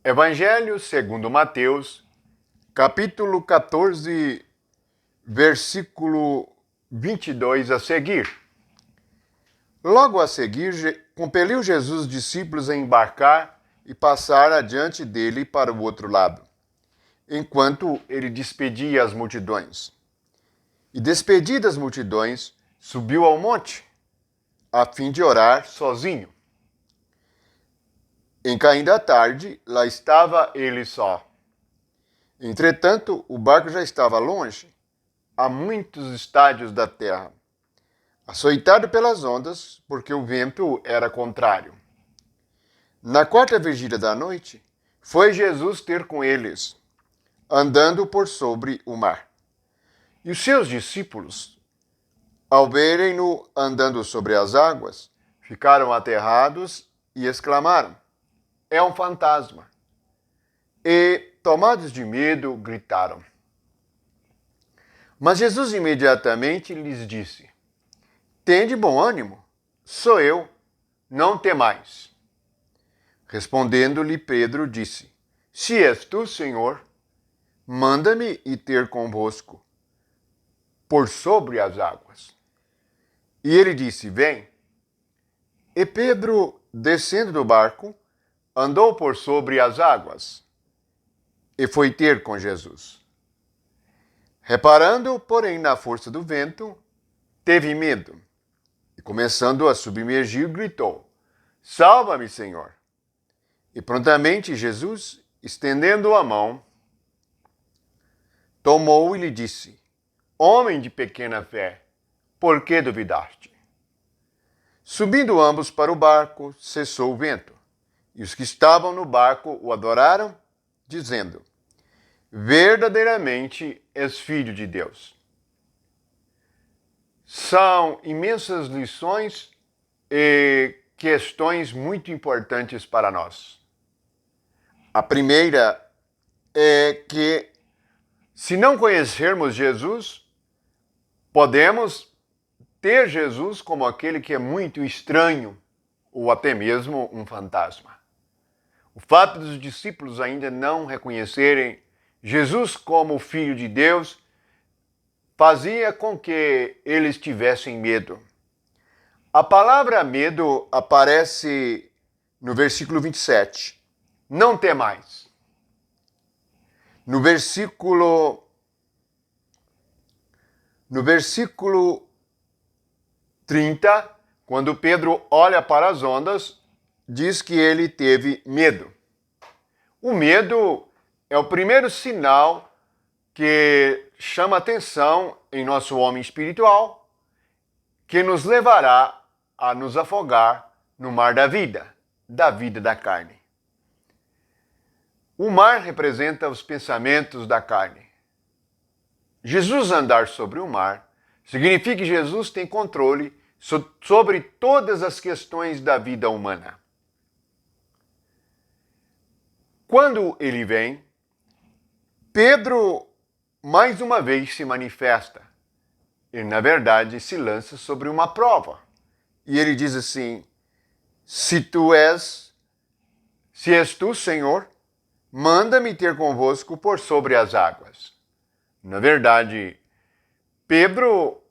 Evangelho segundo Mateus, capítulo 14, versículo 22 a seguir. Logo a seguir, compeliu Jesus os discípulos a embarcar e passar adiante dele para o outro lado, enquanto ele despedia as multidões. E despedidas as multidões, subiu ao monte, a fim de orar sozinho. Em caindo a tarde, lá estava ele só. Entretanto, o barco já estava longe, a muitos estádios da terra, açoitado pelas ondas, porque o vento era contrário. Na quarta vigília da noite, foi Jesus ter com eles, andando por sobre o mar. E os seus discípulos, ao verem-no andando sobre as águas, ficaram aterrados e exclamaram: "É um fantasma!" E, tomados de medo, gritaram. Mas Jesus imediatamente lhes disse: "Tende bom ânimo, sou eu, não temais." Respondendo-lhe Pedro, disse: "Se és tu, Senhor, manda-me ir ter convosco por sobre as águas." E ele disse: "Vem." E Pedro, descendo do barco, andou por sobre as águas e foi ter com Jesus. Reparando, porém, na força do vento, teve medo e, começando a submergir, gritou: "Salva-me, Senhor!" E prontamente Jesus, estendendo a mão, tomou e lhe disse: "Homem de pequena fé, por que duvidaste?" Subindo ambos para o barco, cessou o vento, e os que estavam no barco o adoraram, dizendo: "Verdadeiramente és filho de Deus." São imensas lições e questões muito importantes para nós. A primeira é que, se não conhecermos Jesus, podemos ter Jesus como aquele que é muito estranho ou até mesmo um fantasma. O fato dos discípulos ainda não reconhecerem Jesus como Filho de Deus fazia com que eles tivessem medo. A palavra medo aparece no versículo 27. Não temais. No versículo 30, quando Pedro olha para as ondas, diz que ele teve medo. O medo é o primeiro sinal que chama atenção em nosso homem espiritual, que nos levará a nos afogar no mar da vida da carne. O mar representa os pensamentos da carne. Jesus andar sobre o mar significa que Jesus tem controle sobre todas as questões da vida humana. Quando ele vem, Pedro mais uma vez se manifesta. Ele, na verdade, se lança sobre uma prova. E ele diz assim: se és tu, Senhor, manda-me ter convosco por sobre as águas. Na verdade, Pedro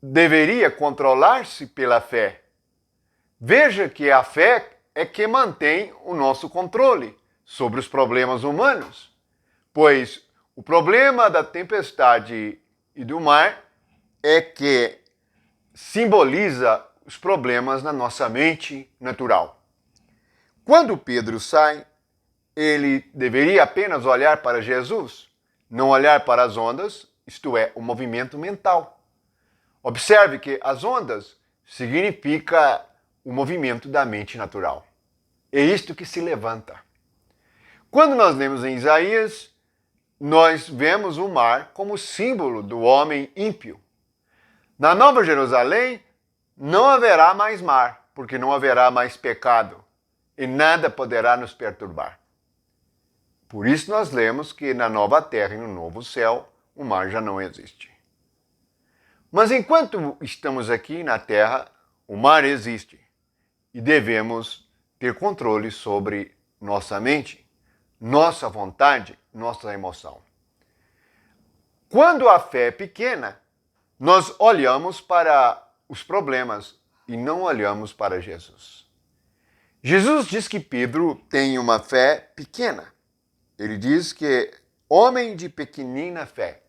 deveria controlar-se pela fé. Veja que a fé é que mantém o nosso controle sobre os problemas humanos, pois o problema da tempestade e do mar é que simboliza os problemas na nossa mente natural. Quando Pedro sai, ele deveria apenas olhar para Jesus, não olhar para as ondas, isto é, o movimento mental. Observe que as ondas significa o movimento da mente natural. É isto que se levanta. Quando nós lemos em Isaías, nós vemos o mar como símbolo do homem ímpio. Na Nova Jerusalém, não haverá mais mar, porque não haverá mais pecado, e nada poderá nos perturbar. Por isso nós lemos que na nova terra e no novo céu, o mar já não existe. Mas enquanto estamos aqui na terra, o mar existe, e devemos ter controle sobre nossa mente. nossa vontade, nossa emoção. Quando a fé é pequena, nós olhamos para os problemas e não olhamos para Jesus. Jesus diz que Pedro tem uma fé pequena. Ele diz que homem de pequenina fé,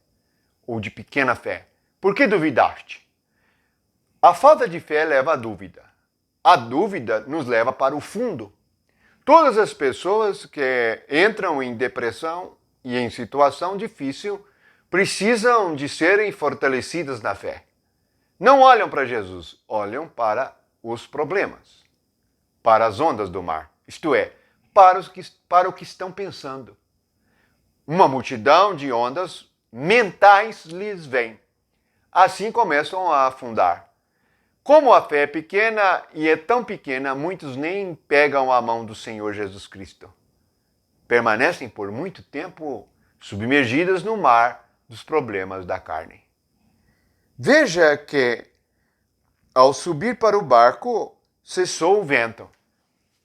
ou de pequena fé. Por que duvidaste? A falta de fé leva à dúvida. A dúvida nos leva para o fundo. Todas as pessoas que entram em depressão e em situação difícil precisam de serem fortalecidas na fé. Não olham para Jesus, olham para os problemas, para as ondas do mar, isto é, para o que estão pensando. Uma multidão de ondas mentais lhes vem. Assim começam a afundar. Como a fé é pequena e é tão pequena, muitos nem pegam a mão do Senhor Jesus Cristo. Permanecem por muito tempo submergidas no mar dos problemas da carne. Veja que, ao subir para o barco, cessou o vento.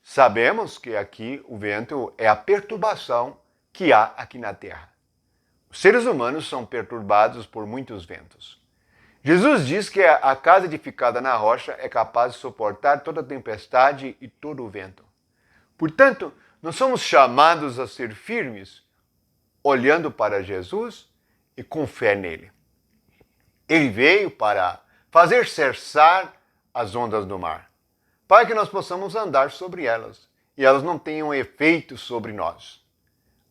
Sabemos que aqui o vento é a perturbação que há aqui na Terra. Os seres humanos são perturbados por muitos ventos. Jesus diz que a casa edificada na rocha é capaz de suportar toda a tempestade e todo o vento. Portanto, nós somos chamados a ser firmes, olhando para Jesus e com fé nele. Ele veio para fazer cessar as ondas do mar, para que nós possamos andar sobre elas e elas não tenham efeito sobre nós.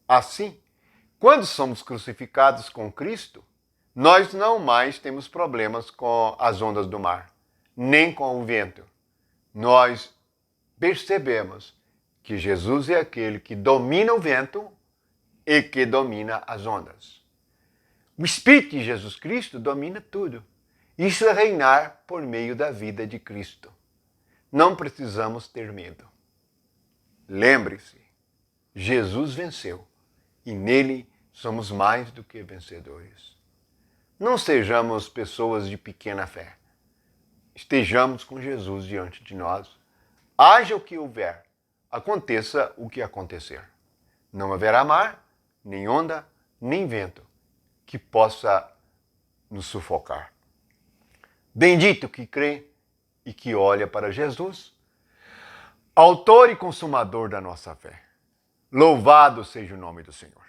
Assim, quando somos crucificados com Cristo, nós não mais temos problemas com as ondas do mar, nem com o vento. Nós percebemos que Jesus é aquele que domina o vento e que domina as ondas. O Espírito de Jesus Cristo domina tudo. Isso é reinar por meio da vida de Cristo. Não precisamos ter medo. Lembre-se, Jesus venceu e nele somos mais do que vencedores. Não sejamos pessoas de pequena fé. Estejamos com Jesus diante de nós. Haja o que houver, aconteça o que acontecer. Não haverá mar, nem onda, nem vento que possa nos sufocar. Bendito que crê e que olha para Jesus, autor e consumador da nossa fé. Louvado seja o nome do Senhor.